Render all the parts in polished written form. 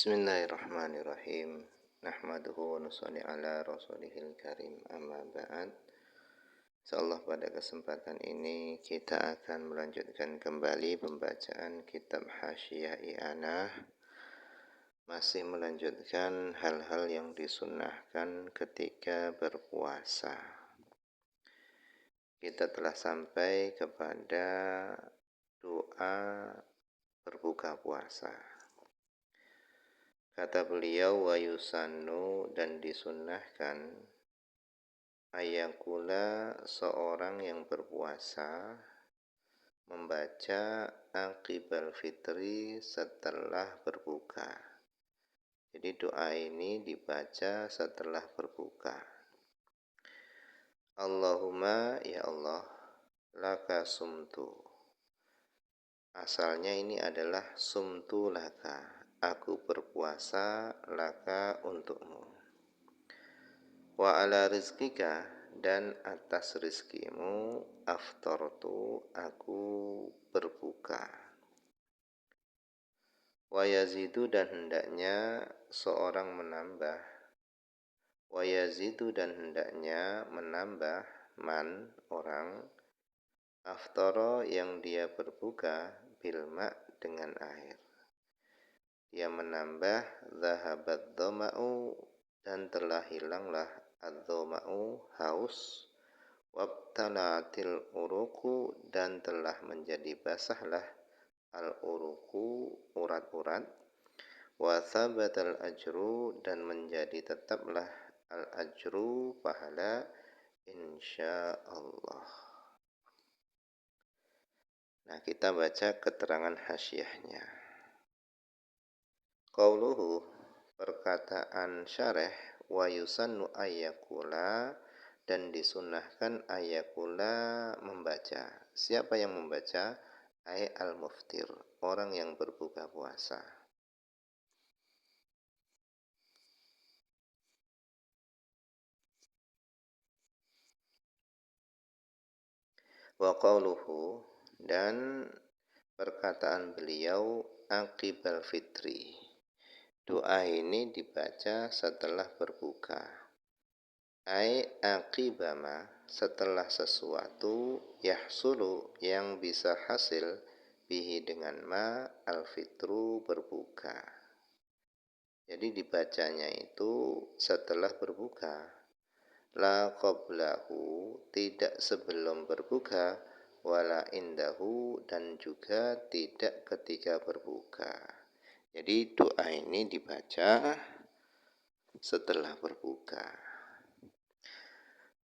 Bismillahirrahmanirrahim. Nahmaduhu wa nusalli ala rasulihil karim, amma ba'd. Insyaallah pada kesempatan ini kita akan melanjutkan kembali pembacaan kitab Hasyiah I'anah. Masih melanjutkan hal-hal yang disunnahkan ketika berpuasa. Kita telah sampai kepada doa berbuka puasa. Kata beliau, wa yusannu, dan disunnahkan, ayakula, seorang yang berpuasa membaca aqibal fitri, setelah berbuka. Jadi doa ini dibaca setelah berbuka. Allahumma, ya Allah, laka sumtu. Asalnya ini adalah sumtu laka, aku berpuasa laka untukmu. Wa ala rizkika, dan atas rizkimu, aftartu, aku berbuka. Wa yazidu, dan hendaknya seorang menambah. Wa yazidu, dan hendaknya menambah man, orang, aftara, yang dia berbuka, bilma, dengan air. Dia menambah zahabat dhama'u, dan telah hilanglah ad-dhama'u, haus, wabtala'atil uruku, dan telah menjadi basahlah al-uruku, urat-urat, wa thabatal ajru, dan menjadi tetaplah al-ajru, pahala, insyaallah. Nah, kita baca keterangan hasyiahnya. Qauluhu, perkataan syarah, wa yusannu ayyakula, dan disunnahkan ayyakula, membaca. Siapa yang membaca? Ay al-muftir, orang yang berbuka puasa. Wa qauluhu, dan perkataan beliau aqibal fitri. Doa ini dibaca setelah berbuka. Ai aqibama, setelah sesuatu, yahsulu, yang bisa hasil, bihi, dengan ma, al-fitru, berbuka. Jadi dibacanya itu setelah berbuka. La qablahu, tidak sebelum berbuka, wala indahu, dan juga tidak ketika berbuka. Jadi doa ini dibaca setelah berbuka.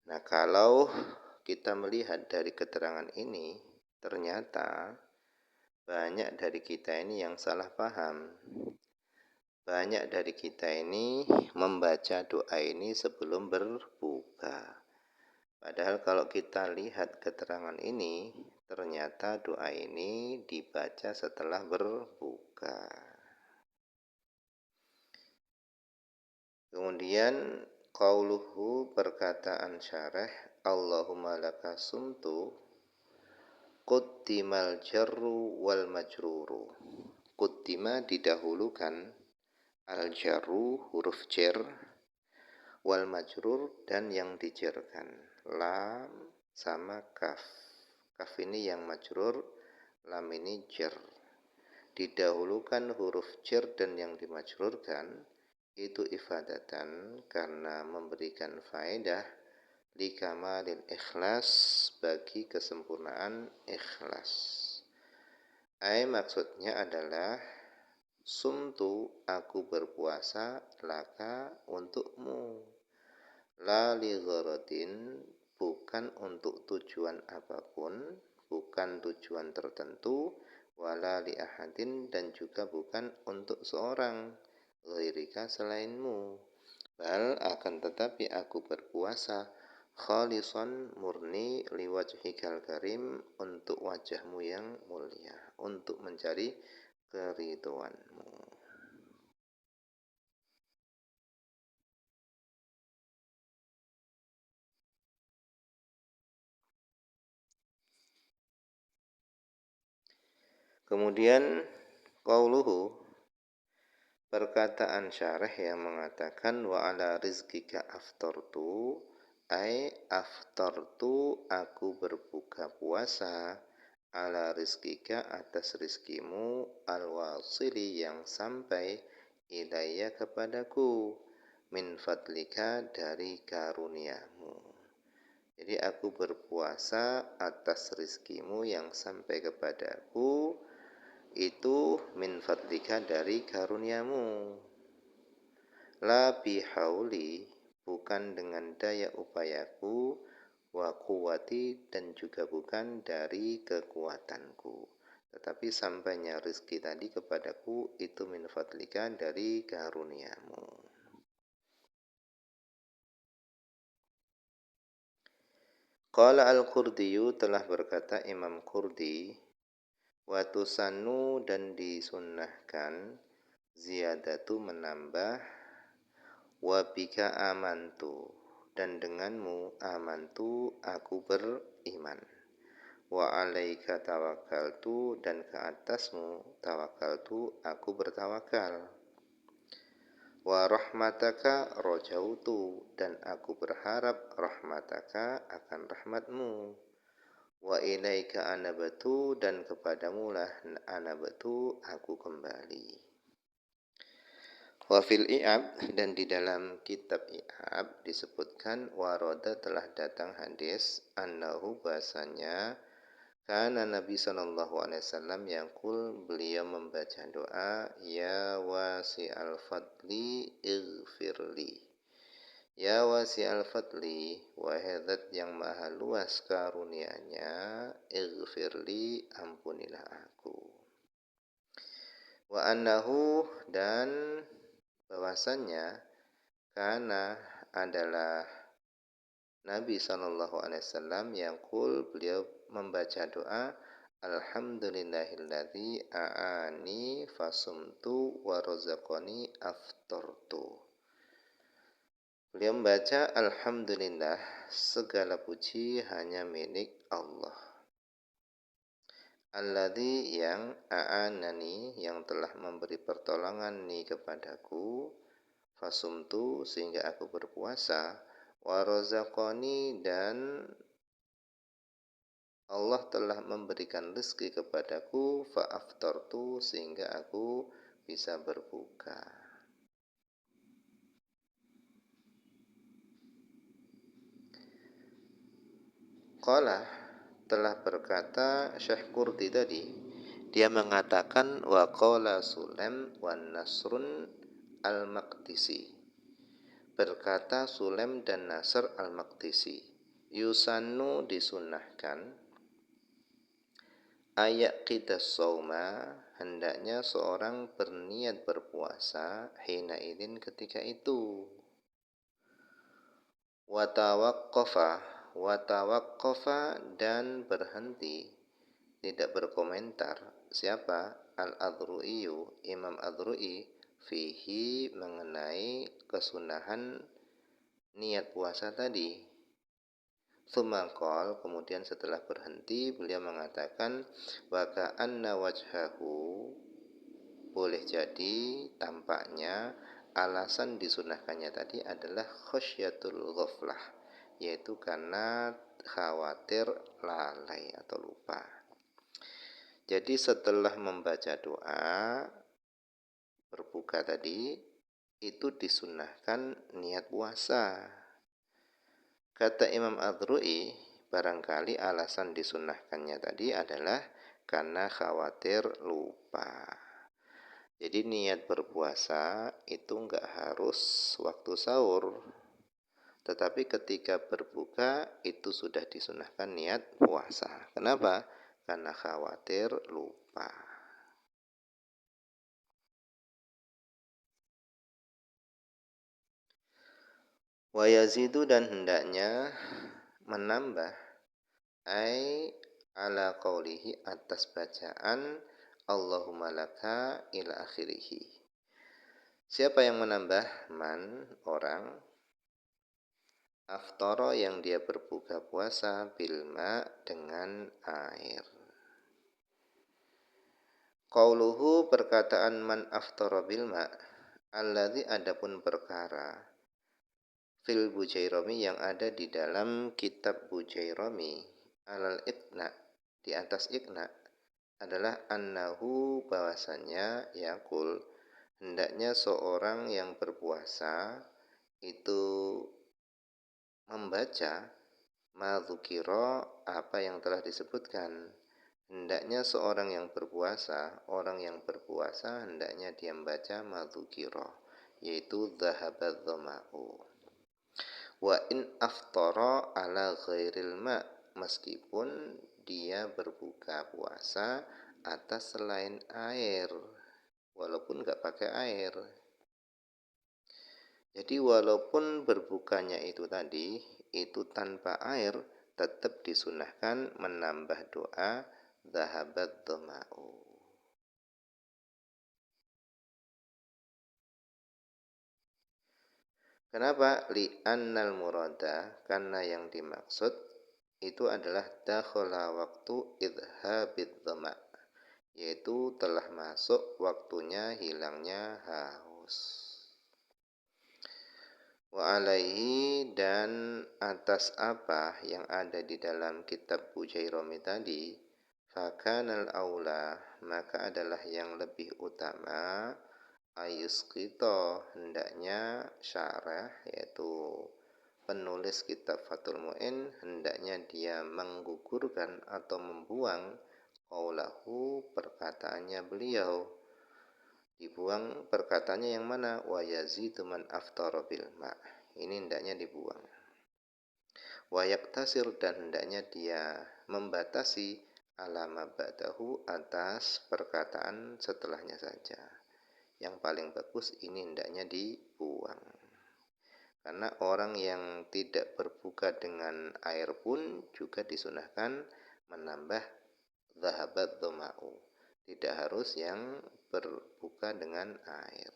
Nah, kalau kita melihat dari keterangan ini, ternyata banyak dari kita ini yang salah paham. Banyak dari kita ini membaca doa ini sebelum berbuka. Padahal kalau kita lihat keterangan ini, ternyata doa ini dibaca setelah berbuka. Kemudian qauluhu, perkataan syarah, Allahumma laka sumtu, quddimal jarru wal majruru. Quddima, didahulukan, al jarru, huruf jar, wal majrur, dan yang dijarkan, lam sama kaf. Kaf ini yang majrur, lam ini jar. Didahulukan huruf jar dan yang dimajrurkan, itu ifadatan, karena memberikan faedah, likamalil ikhlas, bagi kesempurnaan ikhlas. Ai, maksudnya adalah sumtu, aku berpuasa, laka, untukmu, la li gharadin, bukan untuk tujuan apapun, bukan tujuan tertentu, wala li ahadin, dan juga bukan untuk seorang, ghairika, selainmu, bal, akan tetapi aku berpuasa, khalisan, murni, liwajhikal karim, untuk wajahmu yang mulia, untuk mencari keridhoanmu. Kemudian qauluhu, perkataan syarah yang mengatakan wa ala rizqika aftartu, ai aftartu aku berbuka puasa, ala rizqika atas rizkimu, alwasili yang sampai, ilayya kepadaku, min fadlika dari karuniamu. Jadi aku berpuasa atas rizkimu yang sampai kepadaku, itu min fadlika dari karuniamu. La bihauli, bukan dengan daya upayaku, wa quwwati, dan juga bukan dari kekuatanku. Tetapi sampainya rezeki tadi kepadaku itu min fadlika dari karuniamu. Qala al-Qurdiyu, telah berkata Imam Qurdi, wa tusannu, dan disunnahkan, ziyadatu menambah, wa bika amantu, dan denganmu amantu aku beriman, wa alaika tawakkaltu, dan ke atasmu tawakkaltu aku bertawakal, wa rahmataka rojautu, dan aku berharap rahmataka akan rahmatmu, wa ilaika anabatu, dan kepadamu lah anabatu aku kembali. Wa fil i'ab, dan di dalam kitab i'ab disebutkan waroda, telah datang hadis annahu, bahasanya karena Nabi SAW yaqul, beliau membaca doa, ya wasi'al fadli ighfirli, ya wasi'al fadli, wahai zat yang maha luas karunianya, ighfirli, ampunilah aku. Wa annahu, dan bahwasannya karena adalah Nabi SAW yaqul, beliau membaca doa, alhamdulillahilladzi a'ani fasumtu wa razaqani aftartu. Beliau membaca alhamdulillah, segala puji hanya milik Allah. Alladzi, yang a'anani, yang telah memberi pertolongan ni kepadaku, fasumtu, sehingga aku berpuasa, wa razaqani, dan Allah telah memberikan rezeki kepadaku, fa aftartu, sehingga aku bisa berbuka. Qala, telah berkata Syekh Qurdi tadi, dia mengatakan wa qala Sulaim wan Nasrun al-Maqdisi, berkata Sulaim dan Nasr al-Maqdisi, yusannu, disunnahkan, ayak kita sauma, hendaknya seorang berniat berpuasa, hina idin, ketika itu, watawaqqafa, dan berhenti, tidak berkomentar, siapa? Al-Adru'iyu, Imam Adru'i, fihi, mengenai kesunahan niat puasa tadi. Tsumma kemudian setelah berhenti beliau mengatakan, wa ka'anna wajhahu, boleh jadi tampaknya alasan disunahkannya tadi adalah khosyatul ghaflah, yaitu karena khawatir lalai atau lupa. Jadi setelah membaca doa berbuka tadi, itu disunahkan niat puasa. Kata Imam Adru'i, barangkali alasan disunahkannya tadi adalah karena khawatir lupa. Jadi niat berpuasa itu enggak harus waktu sahur, tetapi ketika berbuka itu sudah disunahkan niat puasa. Kenapa? Karena khawatir lupa. Wa yazidu, dan hendaknya menambah, ai ala qaulihi, atas bacaan Allahumma laka ila akhirih. Siapa yang menambah? Man, orang, aftara, yang dia berbuka puasa, bilma, dengan air. Qauluhu, perkataan man aftara bilma, Alladzi adapun perkara fil Bujairami yang ada di dalam kitab Bujairami alal iqna di atas iqna adalah annahu bahwasannya yakul hendaknya seorang yang berpuasa itu membaca madzukira apa yang telah disebutkan. Hendaknya seorang yang berpuasa, orang yang berpuasa hendaknya dia membaca madzukira, yaitu dhahabadz dhama'u. Wa in aftara ala ghairil ma, meskipun dia berbuka puasa atas selain air, walaupun enggak pakai air. Jadi walaupun berbukanya itu tadi itu tanpa air, tetap disunahkan menambah doa dhahabat dhama'u. Kenapa? Li'annal murada, karena yang dimaksud itu adalah dakhala waktu idhabid dhama', yaitu telah masuk waktunya hilangnya haus. Wa alaihi, dan atas apa yang ada di dalam kitab Bujairami tadi, fakanal aula, maka adalah yang lebih utama ayusqito, hendaknya syarah yaitu penulis kitab Fathul Mu'in hendaknya dia menggugurkan atau membuang qaulahu, perkataannya beliau. Dibuang perkataannya yang mana? Wa yazidu man aftara bil ma, ini hendaknya dibuang. Wa yaktasir, dan hendaknya dia membatasi alama ba'dahu, atas perkataan setelahnya saja. Yang paling bagus ini hendaknya dibuang. Karena orang yang tidak berbuka dengan air pun juga disunahkan menambah dhahabat dhama'u. Tidak harus yang berbuka dengan air.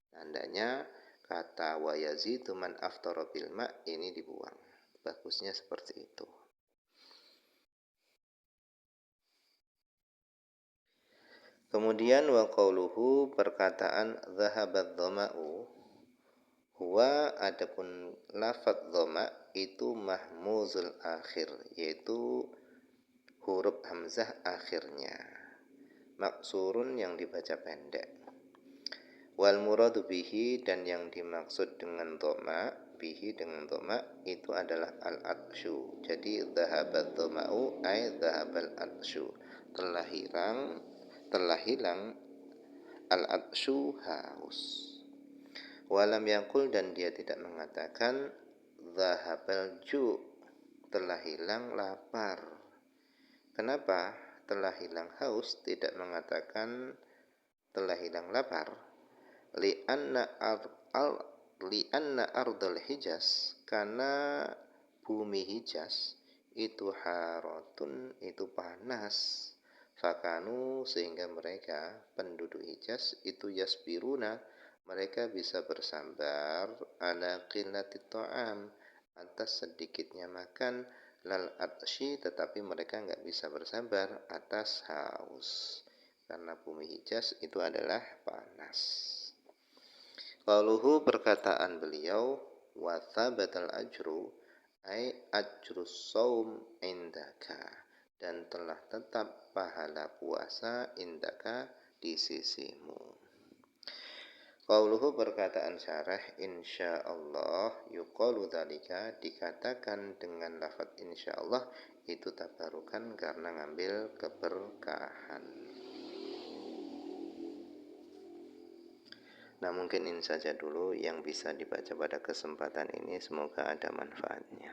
Tandanya kata wa yazidu man aftara bil ma ini dibuang. Bagusnya seperti itu. Kemudian wa qauluhu, perkataan dhahabat dhama'u, huwa adapun lafadz dhama itu mahmuzul akhir, yaitu huruf hamzah akhirnya, maksurun yang dibaca pendek. Wal muradu bihi, dan yang dimaksud dengan dhama, bihi dengan dhama itu adalah al-atsyu. Jadi dhahabat dhama'u ay dhahabal atsyu, telah hilang al-atsyu haus. Walam yakul, dan dia tidak mengatakan dhahabal ju, telah hilang lapar. Kenapa telah hilang haus, tidak mengatakan telah hilang lapar? Li'anna ardul Hijaz, karena bumi Hijaz itu haratun, itu panas. Fakanu, sehingga mereka penduduk Hijaz itu yasbiruna, mereka bisa bersabar ala qillatit ta'am, atas sedikitnya makan, lal atsyi, tetapi mereka enggak bisa bersabar atas haus, karena bumi Hijaz itu adalah panas. Qauluhu, perkataan beliau, wa thabatal ajru ay ajrus shaum indaka, dan telah tetap pahala puasa indaka di sisimu. Qauluhu, perkataan syarah, insyaallah yuqalu dzalika, dikatakan dengan lafaz insyaallah itu tabarukan karena ngambil keberkahan. Nah, mungkin ini saja dulu yang bisa dibaca pada kesempatan ini, semoga ada manfaatnya.